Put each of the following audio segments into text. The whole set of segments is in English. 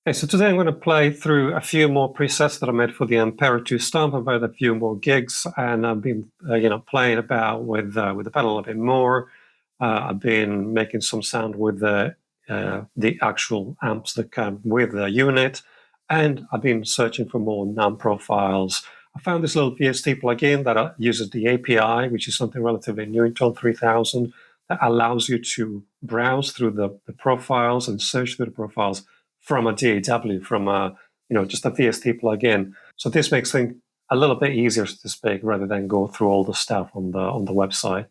Okay, so today I'm going to play through a few more presets that I made for the Ampero 2 Stomp. I've had a few more gigs, and I've been, playing about with the pedal a bit more. I've been making some sound with the actual amps that come with the unit, and I've been searching for more NAM profiles. I found this little VST plugin that uses the API, which is something relatively new in TON 3000, that allows you to browse through the profiles and search through the profiles from a DAW, from just a VST plugin. So this makes things a little bit easier to speak rather than go through all the stuff on the website.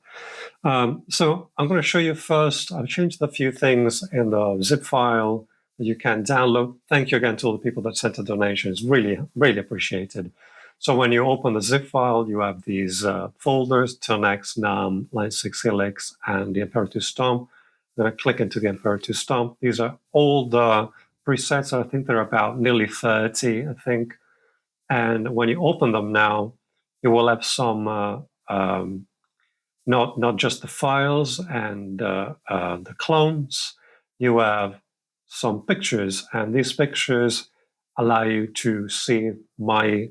So I'm going to show you first. I've changed a few things in the zip file that you can download. Thank you again to all the people that sent a donation. It's really, really appreciated. So when you open the zip file, you have these folders: TONX, NAM, Line 6 Helix, and the Ampero 2 Stomp. Then I click into the Ampero 2 Stomp. These are all the presets. I think they're about nearly 30, I think. And when you open them now, you will have some, not just the files and the clones. You have some pictures, and these pictures allow you to see my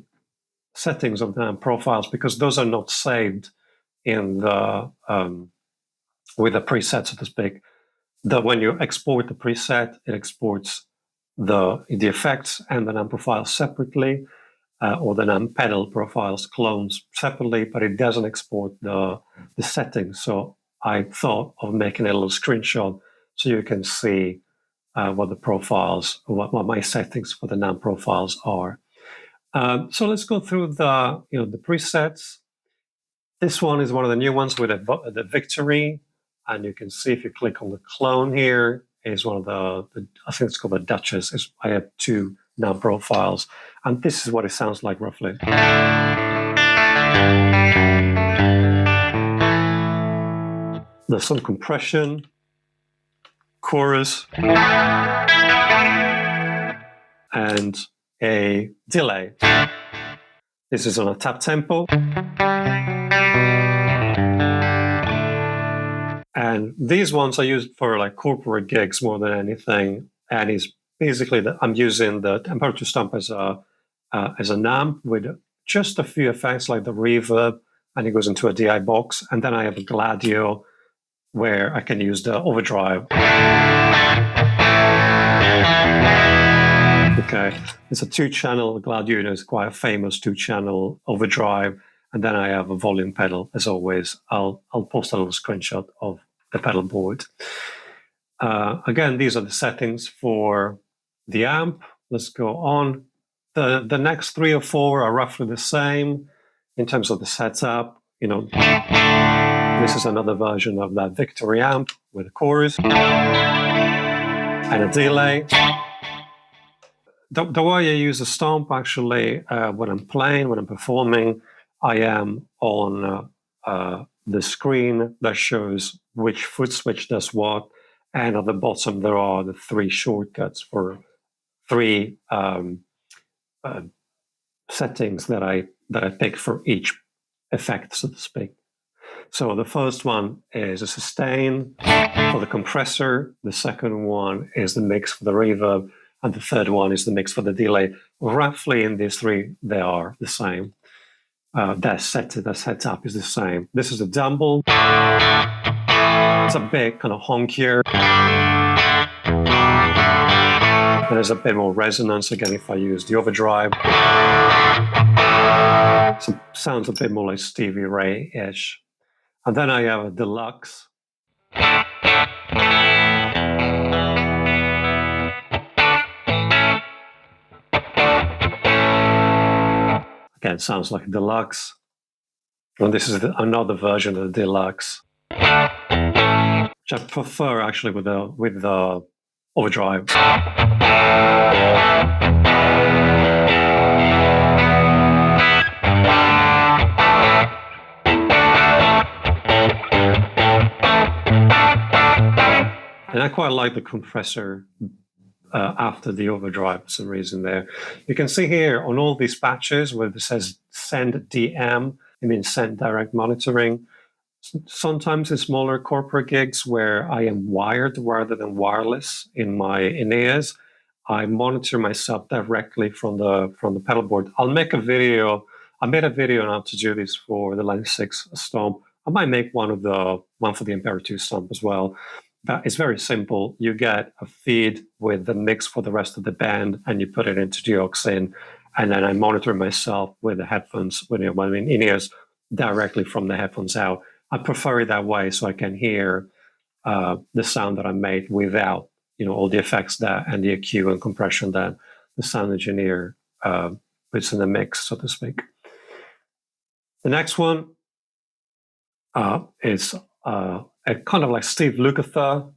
settings of the profiles, because those are not saved in the with the preset, so to speak. That when you export the preset, it exports the effects and the NAM profiles separately, or the NAM pedal profiles clones separately, but it doesn't export the settings. So I thought of making a little screenshot so you can see what the profiles, what my settings for the NAM profiles are. So let's go through the presets. This one is one of the new ones with the Victory, and you can see if you click on the clone here, is one of the I think it's called the Duchess. I have two NAM profiles, and this is what it sounds like roughly. There's some compression, chorus, and a delay. This is on a tap tempo. And these ones are used for like corporate gigs more than anything. And it's basically that I'm using the Ampero 2 Stomp as an amp with just a few effects like the reverb, and it goes into a DI box. And then I have a Gladio where I can use the overdrive. Okay, it's a 2-channel Gladio. It's quite a famous 2-channel overdrive. And then I have a volume pedal, as always. I'll post a little screenshot of the pedal board. Again, these are the settings for the amp. Let's go on. The next 3 or 4 are roughly the same in terms of the setup. This is another version of that Victory amp with a chorus and a delay. The way I use the Stomp, actually, when I'm playing, when I'm performing, I am on the screen that shows which foot switch does what, and at the bottom there are the 3 shortcuts for 3 settings that I pick for each effect, so to speak. So the first one is a sustain for the compressor. The second one is the mix for the reverb, and the third one is the mix for the delay. Roughly in these 3, they are the same. Their setup is the same. This is a Dumble. It's a bit kind of honkier. There's a bit more resonance again if I use the overdrive. So sounds a bit more like Stevie Ray-ish. And then I have a Deluxe. Again, sounds like a Deluxe. And this is another version of the Deluxe, which I prefer actually with the overdrive. And I quite like the compressor after the overdrive for some reason there. You can see here on all these patches where it says send DM, it means send direct monitoring. Sometimes in smaller corporate gigs where I am wired rather than wireless in my in-ears, I monitor myself directly from the pedal board. I'll make a video. I made a video on how to do this for the Line 6 Stomp. I might make one for the Ampero 2 Stomp as well. But it's very simple. You get a feed with the mix for the rest of the band, and you put it into the aux in, and then I monitor myself with the headphones, with in-ears, directly from the headphones out. I prefer it that way so I can hear the sound that I made without all the effects and the EQ and compression that the sound engineer puts in the mix, so to speak. The next one is a kind of like Steve Lukather.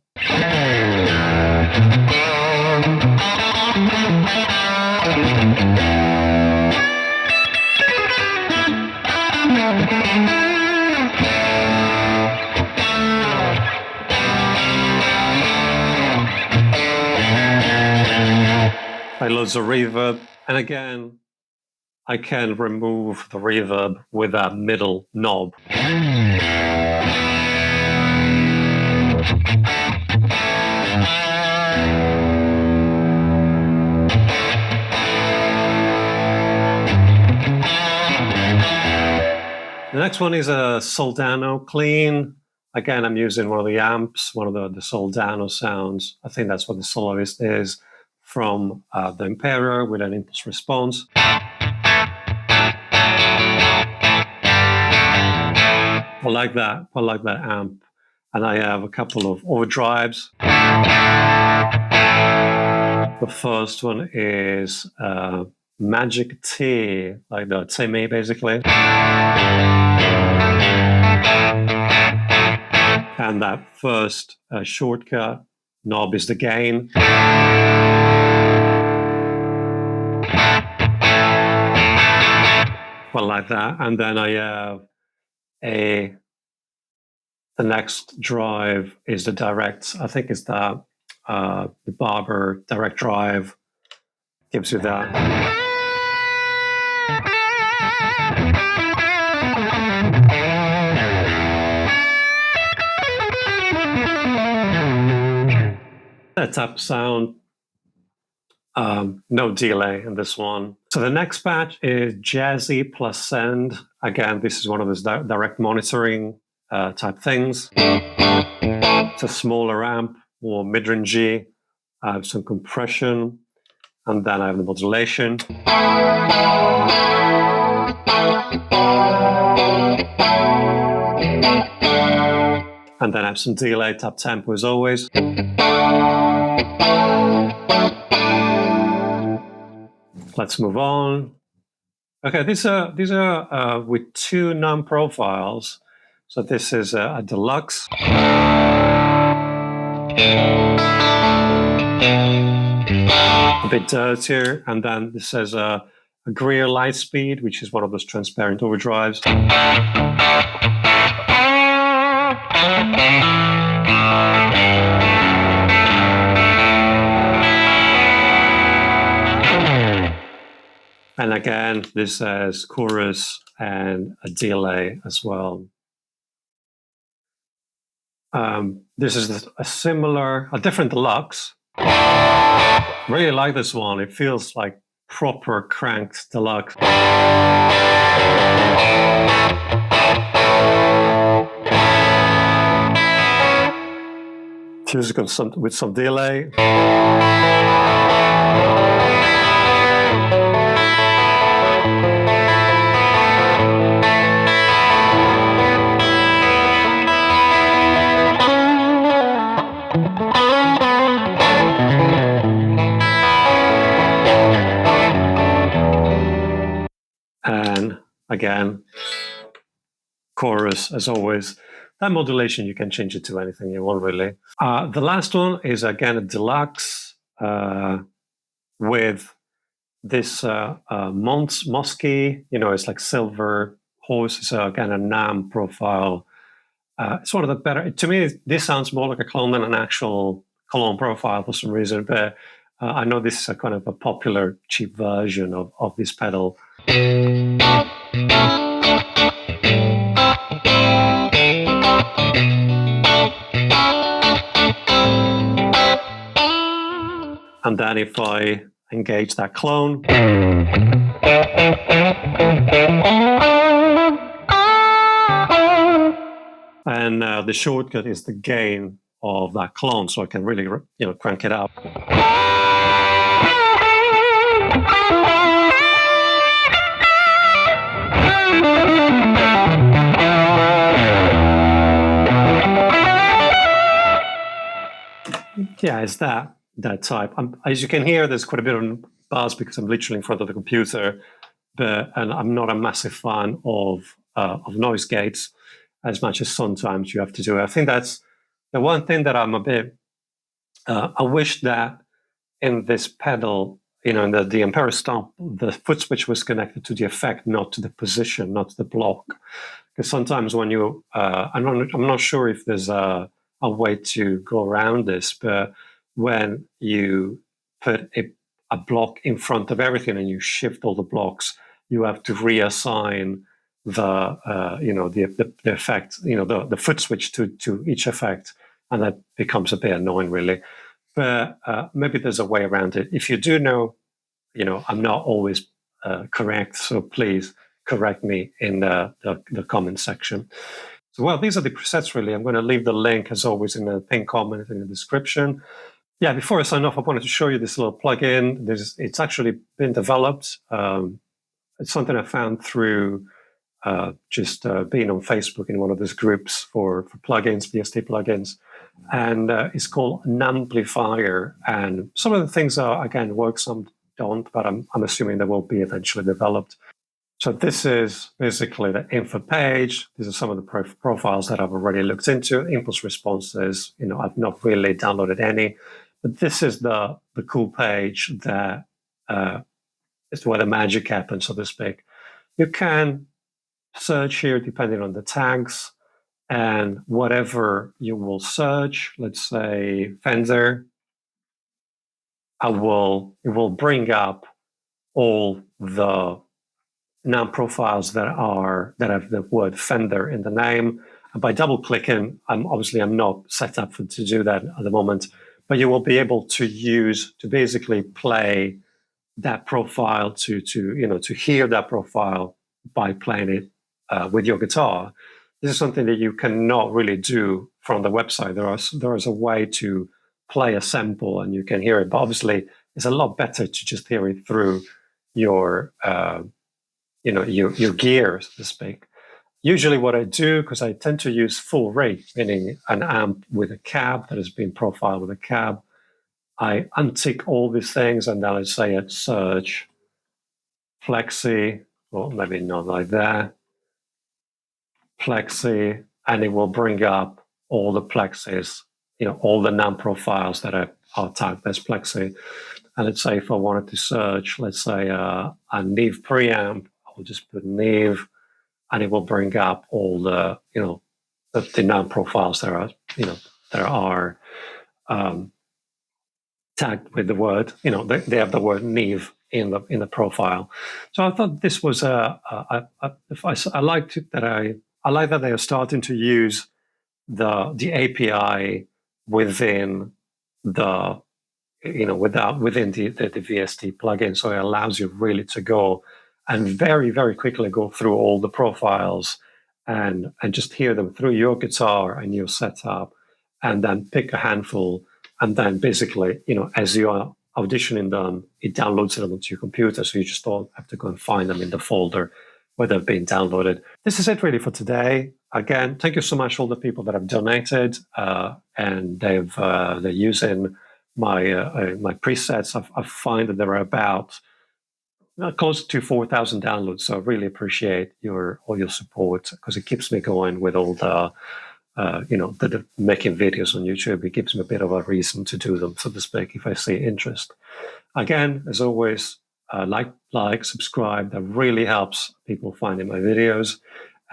I loads of reverb, and again, I can remove the reverb with that middle knob. The next one is a Soldano clean. Again, I'm using one of the amps, one of the Soldano sounds. I think that's what the soloist is, from the Ampero with an impulse response. I like that amp. And I have a couple of overdrives. The first one is Magic T, like the T-Me basically. And that first shortcut knob is the gain. Well, like that. And then I have the next drive is the direct. I think it's the Barber direct drive. Gives you that. That type of sound. No delay in this one. So the next patch is Jazzy plus Send. Again, this is one of those direct monitoring type things. It's a smaller amp, more mid-rangey. I have some compression, and then I have the modulation. And then I have some delay, tap tempo as always. Let's move on. Okay, these are with two non-profiles. So this is a deluxe. A bit dirtier, and then this has a Greer Lightspeed, which is one of those transparent overdrives. And again, this has chorus and a delay as well. This is a different deluxe. Really like this one. It feels like proper cranked deluxe. Music with some delay. And again, chorus as always. That modulation, you can change it to anything you want, really. The last one is again a deluxe with this Monsky. It's like silver horse. It's again a NAM profile. It's one of the better. To me, this sounds more like a clone than an actual clone profile for some reason. But I know this is a kind of a popular cheap version of this pedal. And then if I engage that clone, and the shortcut is the gain of that clone, so I can really, crank it up. Yeah, it's that type. As you can hear, there's quite a bit of buzz because I'm literally in front of the computer, and I'm not a massive fan of noise gates as much as sometimes you have to do it. I think that's the one thing that I'm a bit. I wish that in this pedal, in the Ampero Stomp, the foot switch was connected to the effect, not to the position, not to the block. Because sometimes when you, I'm not sure if there's a way to go around this, but when you put a block in front of everything and you shift all the blocks, you have to reassign the effect, the foot switch to each effect, and that becomes a bit annoying, really. But maybe there's a way around it. If you do know, I'm not always correct, so please correct me in the comment section. So, well, these are the presets, really. I'm going to leave the link, as always, in the pinned comment in the description. Yeah, before I sign off, I wanted to show you this little plugin. It's actually been developed. It's something I found through just being on Facebook in one of those groups for plugins, VST plugins. And it's called Namplifier. And some of the things are, again, work, some don't, but I'm assuming they will be eventually developed. So this is basically the info page. These are some of the profiles that I've already looked into. Impulse responses, I've not really downloaded any, but this is the cool page that is where the magic happens, so to speak. You can search here depending on the tags, and whatever you will search, let's say Fender, it will bring up all the NAM profiles that have the word Fender in the name. And by double clicking, I'm not set up to do that at the moment, but you will be able to basically play that profile to hear that profile by playing it with your guitar. This is something that you cannot really do from the website. There is a way to play a sample and you can hear it, but obviously it's a lot better to just hear it through your gear, so to speak. Usually what I do, because I tend to use full rate, meaning an amp with a cab that has been profiled with a cab, I untick all these things and then I say at search Plexi, or maybe not like that, Plexi, and it will bring up all the Plexis, all the NAM profiles that are tagged as Plexi. And let's say if I wanted to search, let's say a Neve preamp, I'll just put Neve, and it will bring up all the the NAM profiles that are tagged with the word. They have the word Neve in the profile. So I thought this was I liked it that I like that they are starting to use the API within the within the VST plugin, so it allows you really to go and very, very quickly go through all the profiles and just hear them through your guitar and your setup, and then pick a handful, and then basically, as you are auditioning them, it downloads them onto your computer, so you just don't have to go and find them in the folder where they've been downloaded. This is it really for today. Again, thank you so much to all the people that have donated, and they're using my presets. I find that there are about close to 4,000 downloads. So I really appreciate all your support, because it keeps me going with all the making videos on YouTube. It gives me a bit of a reason to do them, so to speak, if I see interest. Again, as always, like, subscribe. That really helps people finding my videos.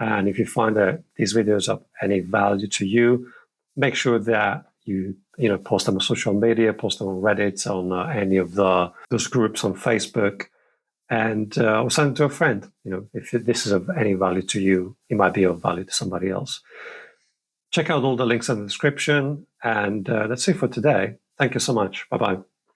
And if you find that these videos of any value to you, make sure that you post them on social media, post them on Reddit, on any of those groups on Facebook, and or send them to a friend. If this is of any value to you, it might be of value to somebody else. Check out all the links in the description, and that's it for today. Thank you so much. Bye-bye.